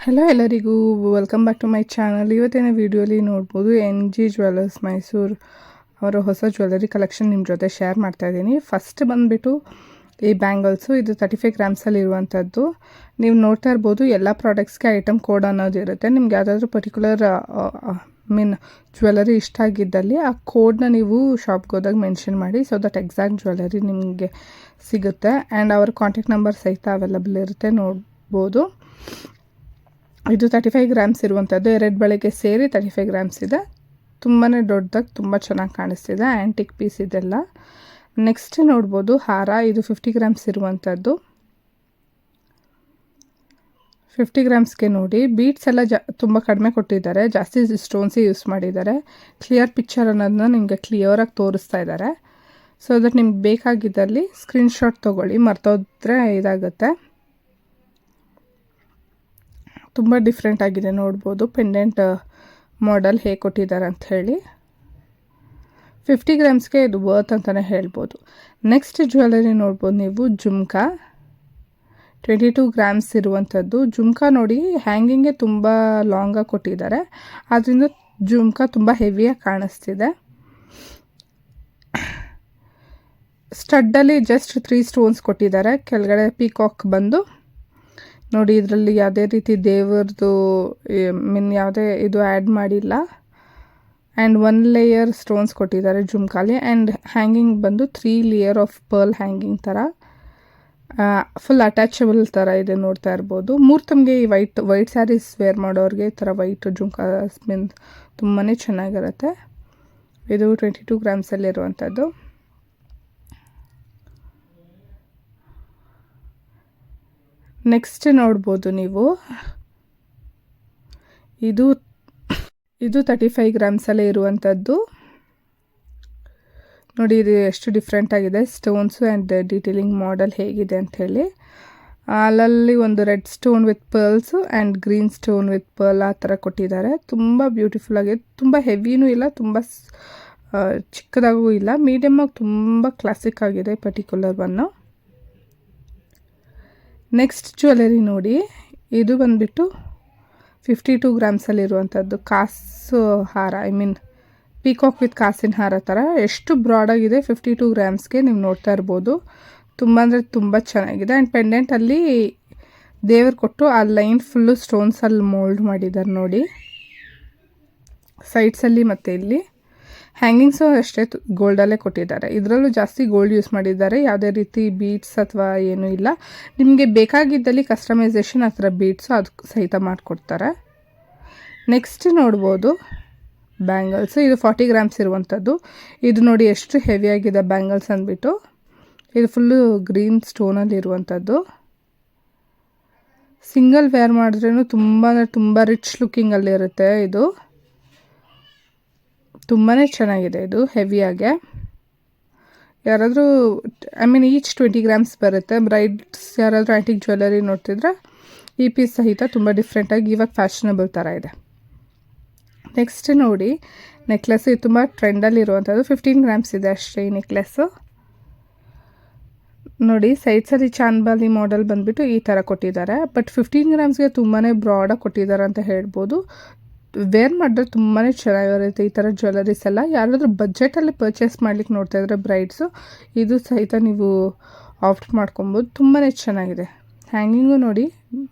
Hello ಎಲ್ಲರಿಗೂ welcome back to my channel. ಇವತ್ತಿನ ವಿಡಿಯೋಲಿ ನೋಡ್ಬೋದು NG ಜ್ಯುವೆಲ್ಲರ್ಸ್ ಮೈಸೂರು ಅವರ ಹೊಸ ಜ್ಯುವೆಲ್ಲರಿ ಕಲೆಕ್ಷನ್ ನಿಮ್ಮ ಜೊತೆ ಶೇರ್ ಮಾಡ್ತಾ ಇದ್ದೀನಿ. ಫಸ್ಟ್ ಬಂದುಬಿಟ್ಟು ಈ ಬ್ಯಾಂಗಲ್ಸು, ಇದು 35 ಗ್ರಾಮ್ಸಲ್ಲಿ ಇರುವಂಥದ್ದು. ನೀವು ನೋಡ್ತಾ ಇರ್ಬೋದು ಎಲ್ಲ ಪ್ರಾಡಕ್ಟ್ಸ್ಗೆ ಐಟಮ್ ಕೋಡ್ ಅನ್ನೋದು ಇರುತ್ತೆ. ನಿಮ್ಗೆ ಯಾವುದಾದ್ರೂ ಪರ್ಟಿಕ್ಯುಲರ್ ಜ್ಯುವೆಲ್ಲರಿ ಇಷ್ಟ ಆಗಿದ್ದಲ್ಲಿ ಆ ಕೋಡ್ನ ನೀವು ಶಾಪ್ಗೆ ಹೋದಾಗ ಮೆನ್ಷನ್ ಮಾಡಿ, ಸೊ ದಟ್ ಎಕ್ಸಾಕ್ಟ್ ಜ್ಯುವೆಲ್ಲರಿ ನಿಮಗೆ ಸಿಗುತ್ತೆ. ಆ್ಯಂಡ್ ಅವರ ಕಾಂಟ್ಯಾಕ್ಟ್ ನಂಬರ್ ಸಹಿತ ಅವೈಲಬಲ್ ಇರುತ್ತೆ, ನೋಡ್ಬೋದು. ಇದು 35 ಗ್ರಾಮ್ಸ್ ಇರುವಂಥದ್ದು, 2 ಬಳೆಗೆ ಸೇರಿ 35 ಗ್ರಾಮ್ಸ್ ಇದೆ. ತುಂಬಾ ದೊಡ್ಡದಾಗಿ ತುಂಬ ಚೆನ್ನಾಗಿ ಕಾಣಿಸ್ತಿದೆ, ಆ್ಯಂಟಿಕ್ ಪೀಸ್ ಇದೆಲ್ಲ. ನೆಕ್ಸ್ಟ್ ನೋಡ್ಬೋದು ಹಾರ, ಇದು 50 ಗ್ರಾಮ್ಸ್ ಇರುವಂಥದ್ದು. 50 ಗ್ರಾಮ್ಸ್ಗೆ ನೋಡಿ ಬೀಡ್ಸ್ ಎಲ್ಲ ತುಂಬ ಕಡಿಮೆ ಕೊಟ್ಟಿದ್ದಾರೆ, ಜಾಸ್ತಿ ಸ್ಟೋನ್ಸೇ ಯೂಸ್ ಮಾಡಿದ್ದಾರೆ. ಕ್ಲಿಯರ್ ಪಿಕ್ಚರ್ ಅನ್ನೋದನ್ನ ನಿಮಗೆ ಕ್ಲಿಯರಾಗಿ ತೋರಿಸ್ತಾ ಇದ್ದಾರೆ. ಸೊ ದಟ್ ನಿಮ್ಗೆ ಬೇಕಾಗಿದ್ದಲ್ಲಿ ಸ್ಕ್ರೀನ್ಶಾಟ್ ತೊಗೊಳ್ಳಿ, ಮರ್ತೋದ್ರೆ ಇದಾಗುತ್ತೆ. ತುಂಬ ಡಿಫ್ರೆಂಟ್ ಆಗಿದೆ, ನೋಡ್ಬೋದು ಪೆಂಡೆಂಟ್ ಮಾಡೆಲ್ ಹೇಗೆ ಕೊಟ್ಟಿದ್ದಾರೆ ಅಂತ ಹೇಳಿ. 50 ಗ್ರಾಮ್ಸ್ಗೆ ಇದು ವರ್ತ್ ಅಂತಲೇ ಹೇಳ್ಬೋದು. ನೆಕ್ಸ್ಟ್ ಜ್ಯುವೆಲ್ಲರಿ ನೋಡ್ಬೋದು ನೀವು, ಜುಮ್ಕಾ 22 ಗ್ರಾಮ್ಸ್ ಇರುವಂಥದ್ದು. ಜುಮ್ಕಾ ನೋಡಿ ಹ್ಯಾಂಗಿಂಗ್ಗೆ ತುಂಬ ಲಾಂಗಾಗಿ ಕೊಟ್ಟಿದ್ದಾರೆ, ಆದ್ದರಿಂದ ಜುಮ್ಕಾ ತುಂಬ ಹೆವಿಯಾಗಿ ಕಾಣಿಸ್ತಿದೆ. ಸ್ಟಡ್ಡಲ್ಲಿ ಜಸ್ಟ್ 3 ಸ್ಟೋನ್ಸ್ ಕೊಟ್ಟಿದ್ದಾರೆ, ಕೆಳಗಡೆ ಪೀಕಾಕ್ ಬಂದು ನೋಡಿ. ಇದರಲ್ಲಿ ಯಾವುದೇ ರೀತಿ ದೇವರದು ಯಾವುದೇ ಇದು ಆ್ಯಡ್ ಮಾಡಿಲ್ಲ. ಆ್ಯಂಡ್ 1 ಲೇಯರ್ ಸ್ಟೋನ್ಸ್ ಕೊಟ್ಟಿದ್ದಾರೆ ಜುಮ್ಕಾಲಿ. ಆ್ಯಂಡ್ ಹ್ಯಾಂಗಿಂಗ್ ಬಂದು 3 ಲೇಯರ್ ಆಫ್ ಪರ್ಲ್ ಹ್ಯಾಂಗಿಂಗ್ ಥರ, ಫುಲ್ ಅಟ್ಯಾಚಬಲ್ ಥರ ಇದೆ, ನೋಡ್ತಾ ಇರ್ಬೋದು. ಮುಹೂರ್ತಮ್ಗೆ ಈ ವೈಟ್ ಸ್ಯಾರೀಸ್ ವೇರ್ ಮಾಡೋರಿಗೆ ಈ ಥರ ವೈಟ್ ಜುಮ್ಕಾ ತುಂಬಾ ಚೆನ್ನಾಗಿರುತ್ತೆ. ಇದು 22 ಗ್ರಾಮ್ಸಲ್ಲಿರುವಂಥದ್ದು. ನೆಕ್ಸ್ಟ್ ನೋಡ್ಬೋದು ನೀವು, ಇದು 35 ಗ್ರಾಮ್ಸಲ್ಲೇ ಇರುವಂಥದ್ದು. ನೋಡಿ ಇದು ಎಷ್ಟು ಡಿಫ್ರೆಂಟ್ ಆಗಿದೆ, ಸ್ಟೋನ್ಸು ಆ್ಯಂಡ್ ಡೀಟೇಲಿಂಗ್ ಮಾಡೆಲ್ ಹೇಗಿದೆ ಅಂಥೇಳಿ. ಅಲ್ಲಲ್ಲಿ ಒಂದು red stone with pearls and green stone with pearl ಆ ಥರ ಕೊಟ್ಟಿದ್ದಾರೆ. ತುಂಬ ಬ್ಯೂಟಿಫುಲ್ ಆಗಿದೆ, ತುಂಬ ಹೆವಿನೂ ಇಲ್ಲ, ತುಂಬ ಚಿಕ್ಕದಾಗೂ ಇಲ್ಲ, ಮೀಡಿಯಮ್ಮಾಗಿ ತುಂಬ ಕ್ಲಾಸಿಕ್ ಆಗಿದೆ ಪರ್ಟಿಕ್ಯುಲರ್ ಒನ್ನು. ನೆಕ್ಸ್ಟ್ ಜ್ಯುವೆಲ್ಲರಿ ನೋಡಿ, ಇದು ಬಂದುಬಿಟ್ಟು 52 ಗ್ರಾಮ್ಸಲ್ಲಿರುವಂಥದ್ದು ಕಾಸು ಹಾರ, ಪೀಕಾಕ್ ವಿತ್ ಕಾಸಿನ ಹಾರ ಥರ. ಎಷ್ಟು ಬ್ರಾಡಾಗಿದೆ 52 ಗ್ರಾಮ್ಸ್ಗೆ, ನೀವು ನೋಡ್ತಾ ಇರ್ಬೋದು. ತುಂಬ ಅಂದರೆ ತುಂಬ ಚೆನ್ನಾಗಿದೆ. ಆ್ಯಂಡ್ ಪೆಂಡೆಂಟಲ್ಲಿ ದೇವರು ಕೊಟ್ಟು ಆ ಲೈನ್ ಫುಲ್ಲು ಸ್ಟೋನ್ಸಲ್ಲಿ ಮೋಲ್ಡ್ ಮಾಡಿದ್ದಾರೆ ನೋಡಿ, ಸೈಡ್ಸಲ್ಲಿ ಮತ್ತು ಇಲ್ಲಿ. ಹ್ಯಾಂಗಿಂಗ್ಸು ಅಷ್ಟೇ ಗೋಲ್ಡಲ್ಲೇ ಕೊಟ್ಟಿದ್ದಾರೆ. ಇದರಲ್ಲೂ ಜಾಸ್ತಿ ಗೋಲ್ಡ್ ಯೂಸ್ ಮಾಡಿದ್ದಾರೆ, ಯಾವುದೇ ರೀತಿ ಬೀಡ್ಸ್ ಅಥವಾ ಏನೂ ಇಲ್ಲ. ನಿಮಗೆ ಬೇಕಾಗಿದ್ದಲ್ಲಿ ಕಸ್ಟಮೈಸೇಷನ್ ಆ ಥರ ಬೀಡ್ಸು ಅದು ಸಹಿತ ಮಾಡಿಕೊಡ್ತಾರೆ. ನೆಕ್ಸ್ಟ್ ನೋಡ್ಬೋದು ಬ್ಯಾಂಗಲ್ಸು, ಇದು 40 ಗ್ರಾಮ್ಸ್ ಇರುವಂಥದ್ದು. ಇದು ನೋಡಿ ಎಷ್ಟು ಹೆವಿಯಾಗಿದೆ ಬ್ಯಾಂಗಲ್ಸ್ ಅಂದ್ಬಿಟ್ಟು. ಇದು ಫುಲ್ಲು ಗ್ರೀನ್ ಸ್ಟೋನಲ್ಲಿ ಇರುವಂಥದ್ದು. ಸಿಂಗಲ್ ವೇರ್ ಮಾಡಿದ್ರೂ ತುಂಬ ಅಂದರೆ ತುಂಬ ರಿಚ್ ಲುಕ್ಕಿಂಗಲ್ಲಿರುತ್ತೆ. ಇದು ತುಂಬಾ ಚೆನ್ನಾಗಿದೆ, ಇದು ಹೆವಿಯಾಗೆ. ಯಾರಾದರೂ ಈಚ್ 20 ಗ್ರಾಮ್ಸ್ ಬರುತ್ತೆ. ಬ್ರೈಡ್ಸ್ ಯಾರಾದರೂ ಆ್ಯಂಟಿಕ್ ಜ್ಯುವೆಲ್ಲರಿ ನೋಡ್ತಿದ್ರೆ ಈ ಪೀಸ್ ಸಹಿತ ತುಂಬ ಡಿಫ್ರೆಂಟಾಗಿ ಇವಾಗ ಫ್ಯಾಷನಬಲ್ ಥರ ಇದೆ. ನೆಕ್ಸ್ಟ್ ನೋಡಿ ನೆಕ್ಲೆಸ್, ಇದು ತುಂಬ ಟ್ರೆಂಡಲ್ಲಿರುವಂಥದ್ದು. 15 ಗ್ರಾಮ್ಸ್ ಇದೆ ಅಷ್ಟೇ ಈ ನೆಕ್ಲೆಸ್ಸು. ನೋಡಿ ಸೈಡ್ಸಲ್ಲಿ ಚಾನ್ಬಾಲಿ ಮಾಡೆಲ್ ಬಂದುಬಿಟ್ಟು ಈ ಥರ ಕೊಟ್ಟಿದ್ದಾರೆ. ಬಟ್ 15 ಗ್ರಾಮ್ಸ್ಗೆ ತುಂಬಾ ಬ್ರಾಡಾಗಿ ಕೊಟ್ಟಿದ್ದಾರೆ ಅಂತ ಹೇಳ್ಬೋದು. ವೇರ್ ಮಾಡಿದ್ರೆ ತುಂಬಾ ಚೆನ್ನಾಗಿರುತ್ತೆ ಈ ಥರ ಜ್ಯುವೆಲ್ಲರೀಸ್ ಎಲ್ಲ. ಯಾರಾದರೂ ಬಜೆಟಲ್ಲಿ ಪರ್ಚೇಸ್ ಮಾಡ್ಲಿಕ್ಕೆ ನೋಡ್ತಾ ಇದ್ರೆ ಬ್ರೈಡ್ಸು, ಇದು ಸಹಿತ ನೀವು ಆಪ್ಟ್ ಮಾಡ್ಕೊಬೋದು, ತುಂಬಾ ಚೆನ್ನಾಗಿದೆ. ಹ್ಯಾಂಗಿಂಗು ನೋಡಿ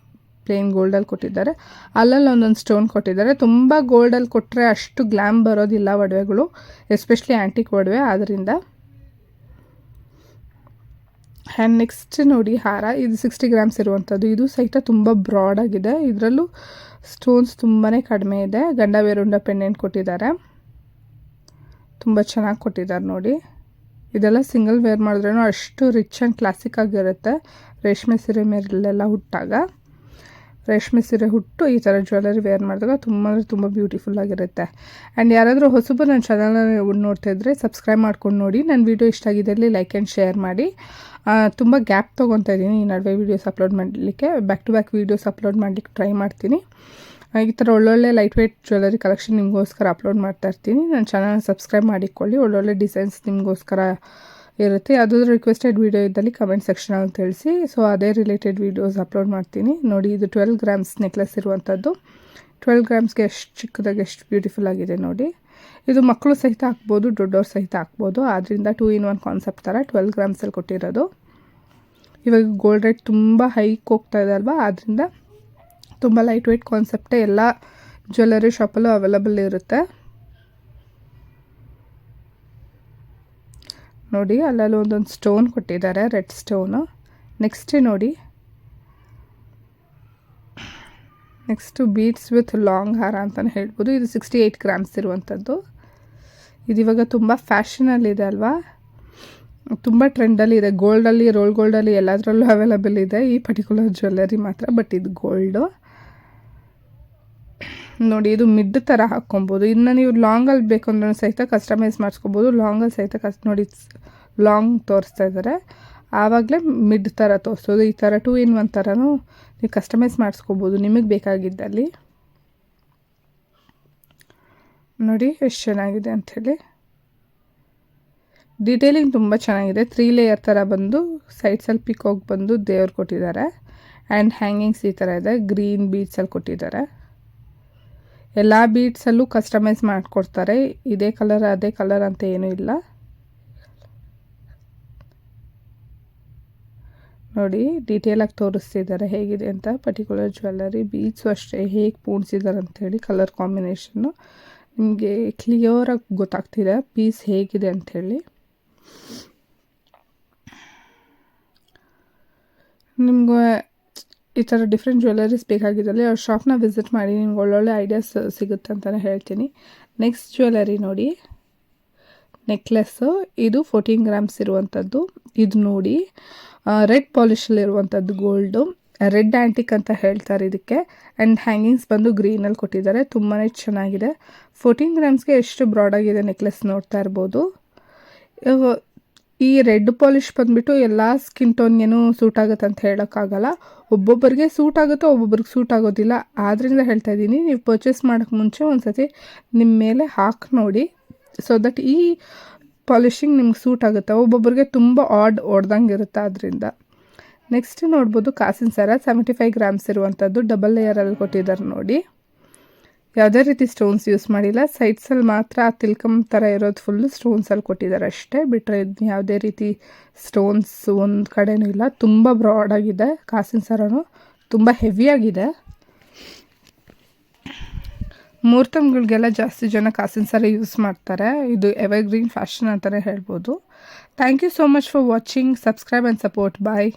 ಪ್ಲೇನ್ ಗೋಲ್ಡಲ್ಲಿ ಕೊಟ್ಟಿದ್ದಾರೆ, ಅಲ್ಲಲ್ಲಿ ಒಂದೊಂದು ಸ್ಟೋನ್ ಕೊಟ್ಟಿದ್ದಾರೆ. ತುಂಬ ಗೋಲ್ಡಲ್ಲಿ ಕೊಟ್ಟರೆ ಅಷ್ಟು ಗ್ಲಾಮ್ ಬರೋದಿಲ್ಲ ಒಡವೆಗಳು, ಎಸ್ಪೆಷಲಿ ಆ್ಯಂಟಿಕ್ ಒಡವೆ ಆದ್ದರಿಂದ. ಆ್ಯಂಡ್ ನೆಕ್ಸ್ಟ್ ನೋಡಿ ಹಾರ, ಇದು 60 ಗ್ರಾಮ್ಸ್ ಇರುವಂಥದ್ದು. ಇದು ಸಹಿತ ತುಂಬ ಬ್ರಾಡಾಗಿದೆ, ಇದರಲ್ಲೂ ಸ್ಟೋನ್ಸ್ ತುಂಬಾ ಕಡಿಮೆ ಇದೆ. ಗಂಡ ಬೇರುಂಡ ಪೆಂಡೆಂಟ್ ಕೊಟ್ಟಿದ್ದಾರೆ, ತುಂಬ ಚೆನ್ನಾಗಿ ಕೊಟ್ಟಿದ್ದಾರೆ ನೋಡಿ. ಇದೆಲ್ಲ ಸಿಂಗಲ್ ವೇರ್ ಮಾಡಿದ್ರೂ ಅಷ್ಟು ರಿಚ್ ಆ್ಯಂಡ್ ಕ್ಲಾಸಿಕ್ ಆಗಿರುತ್ತೆ. ರೇಷ್ಮೆ ಸೀರೆ ಮೇಲೆಲ್ಲ ಹುಟ್ಟಾಗ, ರೇಷ್ಮೆ ಸೀರೆ ಹುಟ್ಟು ಈ ಥರ ಜ್ಯುವೆಲ್ಲರಿ ವೇರ್ ಮಾಡಿದಾಗ ತುಂಬ ಅಂದರೆ ತುಂಬ ಬ್ಯೂಟಿಫುಲ್ ಆಗಿರುತ್ತೆ. ಆ್ಯಂಡ್ ಯಾರಾದರೂ ಹೊಸಬರು ನನ್ನ ಚಾನಲ್ನ ನೋಡ್ತಾ ಇದ್ದರೆ ಸಬ್ಸ್ಕ್ರೈಬ್ ಮಾಡ್ಕೊಂಡು ನೋಡಿ. ನನ್ನ ವೀಡಿಯೋ ಇಷ್ಟ ಆಗಿದ್ದಲ್ಲಿ ಲೈಕ್ ಆ್ಯಂಡ್ ಶೇರ್ ಮಾಡಿ. ತುಂಬ ಗ್ಯಾಪ್ ತೊಗೊತಾ ಇದ್ದೀನಿ ಈ ನಡುವೆ ವೀಡಿಯೋಸ್ ಅಪ್ಲೋಡ್ ಮಾಡಲಿಕ್ಕೆ, back to back videos upload ಮಾಡಲಿಕ್ಕೆ ಟ್ರೈ ಮಾಡ್ತೀನಿ. ಈ ಥರ ಒಳ್ಳೊಳ್ಳೆ ಲೈಟ್ ವೆಯ್ಟ್ ಜ್ಯುವೆಲ್ಲರಿ ಕಲೆಕ್ಷನ್ ನಿಮಗೋಸ್ಕರ ಅಪ್ಲೋಡ್ ಮಾಡ್ತಾ ಇರ್ತೀನಿ. ನನ್ನ ಚಾನಲ್ನ ಸಬ್ಸ್ಕ್ರೈಬ್ ಮಾಡಿಕೊಳ್ಳಿ, ಒಳ್ಳೊಳ್ಳೆ ಡಿಸೈನ್ಸ್ ನಿಮಗೋಸ್ಕರ ಇರುತ್ತೆ. ಯಾವುದಾದ್ರೂ ರಿಕ್ವೆಸ್ಟೆಡ್ ವೀಡಿಯೋ ಇದ್ದಲ್ಲಿ ಕಮೆಂಟ್ ಸೆಕ್ಷನಲ್ಲಿ ತಿಳಿಸಿ. ಸೊ ಅದೇ ರಿಲೇಟೆಡ್ ವೀಡಿಯೋಸ್ ಅಪ್ಲೋಡ್ ಮಾಡ್ತೀನಿ. ನೋಡಿ, ಇದು 12 ಗ್ರಾಮ್ಸ್ ನೆಕ್ಲೆಸ್ ಇರುವಂಥದ್ದು. 12 ಗ್ರಾಮ್ಸ್ಗೆ ಎಷ್ಟು ಚಿಕ್ಕದಾಗಿ ಎಷ್ಟು ಬ್ಯೂಟಿಫುಲ್ ಆಗಿದೆ ನೋಡಿ. ಇದು ಮಕ್ಕಳು ಸಹಿತ ಹಾಕ್ಬೋದು, ದೊಡ್ಡವ್ರು ಸಹಿತ ಹಾಕ್ಬೋದು. ಆದ್ದರಿಂದ 2 in 1 ಕಾನ್ಸೆಪ್ಟ್ ಥರ 12 ಗ್ರಾಮ್ಸಲ್ಲಿ ಕೊಟ್ಟಿರೋದು. ಇವಾಗ ಗೋಲ್ಡ್ ರೇಟ್ ತುಂಬ ಹೈಕ್ ಹೋಗ್ತಾ ಇದೆ ಅಲ್ವಾ, ಆದ್ದರಿಂದ ತುಂಬ ಲೈಟ್ ವೆಯ್ಟ್ ಕಾನ್ಸೆಪ್ಟೇ ಎಲ್ಲ ಜ್ಯುವೆಲ್ಲರಿ ಶಾಪಲ್ಲೂ ಅವೈಲಬಲ್ ಇರುತ್ತೆ. ನೋಡಿ, ಅಲ್ಲಲ್ಲಿ ಒಂದೊಂದು ಸ್ಟೋನ್ ಕೊಟ್ಟಿದ್ದಾರೆ, red stone. Next beads with long ಹಾರ ಅಂತಲೇ ಹೇಳ್ಬೋದು. ಇದು 68 ಗ್ರಾಮ್ಸ್ ಇರುವಂಥದ್ದು. ಇದಿವಾಗ ತುಂಬ ಫ್ಯಾಷನಲ್ಲಿದೆ ಅಲ್ವಾ, ತುಂಬ ಟ್ರೆಂಡಲ್ಲಿ ಇದೆ. ಗೋಲ್ಡಲ್ಲಿ, ರೋಲ್ ಗೋಲ್ಡಲ್ಲಿ ಎಲ್ಲದರಲ್ಲೂ ಅವೈಲಬಲ್ ಇದೆ ಈ ಪರ್ಟಿಕ್ಯುಲರ್ ಜ್ಯುವೆಲ್ಲರಿ ಮಾತ್ರ. ಬಟ್ ಇದು ಗೋಲ್ಡು ನೋಡಿ, ಇದು ಮಿಡ್ ಥರ ಹಾಕ್ಕೊಬೋದು. ಇನ್ನು ನೀವು ಲಾಂಗಲ್ಲಿ ಬೇಕು ಅಂದ್ರೆ ಸಹಿತ ಕಸ್ಟಮೈಸ್ ಮಾಡಿಸ್ಕೊಬೋದು. ಲಾಂಗಲ್ಲಿ ಸಹಿತ ನೋಡಿ, ಲಾಂಗ್ ತೋರಿಸ್ತಾ ಇದ್ದಾರೆ, ಆವಾಗಲೇ ಮಿಡ್ ಥರ ತೋರಿಸೋದು. ಈ ಥರ 2 in 1 ಥರನೂ ನೀವು ಕಸ್ಟಮೈಸ್ ಮಾಡಿಸ್ಕೊಬೋದು ನಿಮಗೆ ಬೇಕಾಗಿದ್ದಲ್ಲಿ. ನೋಡಿ ಎಷ್ಟು ಚೆನ್ನಾಗಿದೆ ಅಂಥೇಳಿ. ಡೀಟೇಲಿಂಗ್ ತುಂಬ ಚೆನ್ನಾಗಿದೆ. 3 ಲೇಯರ್ ಥರ ಬಂದು ಸೈಡ್ಸಲ್ಲಿ ಪಿಕಾಕ್ ಬಂದು ದೇವ್ರು ಕೊಟ್ಟಿದ್ದಾರೆ. ಆ್ಯಂಡ್ ಹ್ಯಾಂಗಿಂಗ್ಸ್ ಈ ಥರ ಇದೆ, ಗ್ರೀನ್ ಬೀಡ್ಸಲ್ಲಿ ಕೊಟ್ಟಿದ್ದಾರೆ. ಎಲ್ಲ ಬೀಡ್ಸಲ್ಲೂ ಕಸ್ಟಮೈಸ್ ಮಾಡಿಕೊಡ್ತಾರೆ. ಇದೇ ಕಲರ್ ಅದೇ ಕಲರ್ ಅಂತ ಏನೂ ಇಲ್ಲ. ನೋಡಿ, ಡೀಟೇಲಾಗಿ ತೋರಿಸ್ತಿದ್ದಾರೆ ಹೇಗಿದೆ ಅಂತ. ಪರ್ಟಿಕ್ಯುಲರ್ ಜ್ಯುವೆಲ್ಲರಿ ಬೀಡ್ಸು ಅಷ್ಟೇ ಹೇಗೆ ಪೂಣಿಸಿದ್ದಾರೆ ಅಂಥೇಳಿ ಕಲರ್ ಕಾಂಬಿನೇಷನ್ನು ನಿಮಗೆ ಕ್ಲಿಯರಾಗಿ ಗೊತ್ತಾಗ್ತಿದೆ ಪೀಸ್ ಹೇಗಿದೆ ಅಂಥೇಳಿ. ನಿಮ್ಗೆ ಈ ಥರ ಡಿಫ್ರೆಂಟ್ ಜ್ಯುವೆಲ್ಲರೀಸ್ ಬೇಕಾಗಿದ್ದಲ್ಲಿ ಅವ್ರ ಶಾಪ್ನ ವಿಸಿಟ್ ಮಾಡಿ, ನಿಮ್ಗೆ ಒಳ್ಳೊಳ್ಳೆ ಐಡಿಯಾಸ್ ಸಿಗುತ್ತೆ ಅಂತಲೇ ಹೇಳ್ತೀನಿ. ನೆಕ್ಸ್ಟ್ ಜ್ಯುವೆಲ್ಲರಿ ನೋಡಿ, ನೆಕ್ಲೆಸ್ಸು. ಇದು 14 ಗ್ರಾಮ್ಸ್ ಇರುವಂಥದ್ದು. ಇದು ನೋಡಿ, ರೆಡ್ ಪಾಲಿಶಲ್ಲಿರುವಂಥದ್ದು ಗೋಲ್ಡು, ರೆಡ್ ಆ್ಯಂಟಿಕ್ ಅಂತ ಹೇಳ್ತಾರೆ ಇದಕ್ಕೆ. ಆ್ಯಂಡ್ ಹ್ಯಾಂಗಿಂಗ್ಸ್ ಬಂದು ಗ್ರೀನಲ್ಲಿ ಕೊಟ್ಟಿದ್ದಾರೆ. ತುಂಬಾ ಚೆನ್ನಾಗಿದೆ. 14 ಗ್ರಾಮ್ಸ್ಗೆ ಎಷ್ಟು ಬ್ರಾಡಾಗಿದೆ ನೆಕ್ಲೆಸ್ ನೋಡ್ತಾ ಇರ್ಬೋದು. ಈ ರೆಡ್ ಪಾಲಿಶ್ ಬಂದುಬಿಟ್ಟು ಎಲ್ಲ ಸ್ಕಿನ್ ಟೋನ್ಗೇನು ಸೂಟ್ ಆಗುತ್ತೆ ಅಂತ ಹೇಳೋಕ್ಕಾಗಲ್ಲ. ಒಬ್ಬೊಬ್ಬರಿಗೆ ಸೂಟ್ ಆಗುತ್ತೋ, ಒಬ್ಬೊಬ್ರಿಗೆ ಸೂಟ್ ಆಗೋದಿಲ್ಲ. ಆದ್ದರಿಂದ ಹೇಳ್ತಾ ಇದ್ದೀನಿ, ನೀವು ಪರ್ಚೇಸ್ ಮಾಡೋಕ್ಕೆ ಮುಂಚೆ ಒಂದು ಸತಿ ನಿಮ್ಮ ಮೇಲೆ ಹಾಕಿ ನೋಡಿ, ಸೊ ದಟ್ ಈ ಪಾಲಿಶಿಂಗ್ ನಿಮ್ಗೆ ಸೂಟ್ ಆಗುತ್ತೆ. ಒಬ್ಬೊಬ್ಬರಿಗೆ ತುಂಬ ಹೊಡ್ದಂಗೆ ಇರುತ್ತೆ. ಆದ್ದರಿಂದ ನೆಕ್ಸ್ಟ್ ನೋಡ್ಬೋದು ಕಾಸಿನ ಸರ, 75 ಗ್ರಾಮ್ಸ್ ಇರುವಂಥದ್ದು. ಡಬಲ್ ಲೇಯರಲ್ಲಿ ಕೊಟ್ಟಿದ್ದಾರೆ ನೋಡಿ. ಯಾವುದೇ ರೀತಿ ಸ್ಟೋನ್ಸ್ ಯೂಸ್ ಮಾಡಿಲ್ಲ. ಸೈಡ್ಸಲ್ಲಿ ಮಾತ್ರ ಆ ತಿಲ್ಕಮ್ ಥರ ಇರೋದು ಫುಲ್ಲು ಸ್ಟೋನ್ಸಲ್ಲಿ ಕೊಟ್ಟಿದ್ದಾರೆ ಅಷ್ಟೇ. ಬಿಟ್ಟರೆ ಇದು ಯಾವುದೇ ರೀತಿ ಸ್ಟೋನ್ಸ್ ಒಂದು ಕಡೆನೂ ಇಲ್ಲ. ತುಂಬ ಬ್ರಾಡಾಗಿದೆ ಕಾಸಿನ ಸರನು, ತುಂಬ ಹೆವಿಯಾಗಿದೆ. ಮುಹೂರ್ತಗಳಿಗೆಲ್ಲ ಜಾಸ್ತಿ ಜನ ಕಾಸಿನ ಸರ ಯೂಸ್ ಮಾಡ್ತಾರೆ. ಇದು ಎವರ್ಗ್ರೀನ್ ಫ್ಯಾಷನ್ ಅಂತಲೇ ಹೇಳ್ಬೋದು. Thank you so much for watching. Subscribe and support. Bye.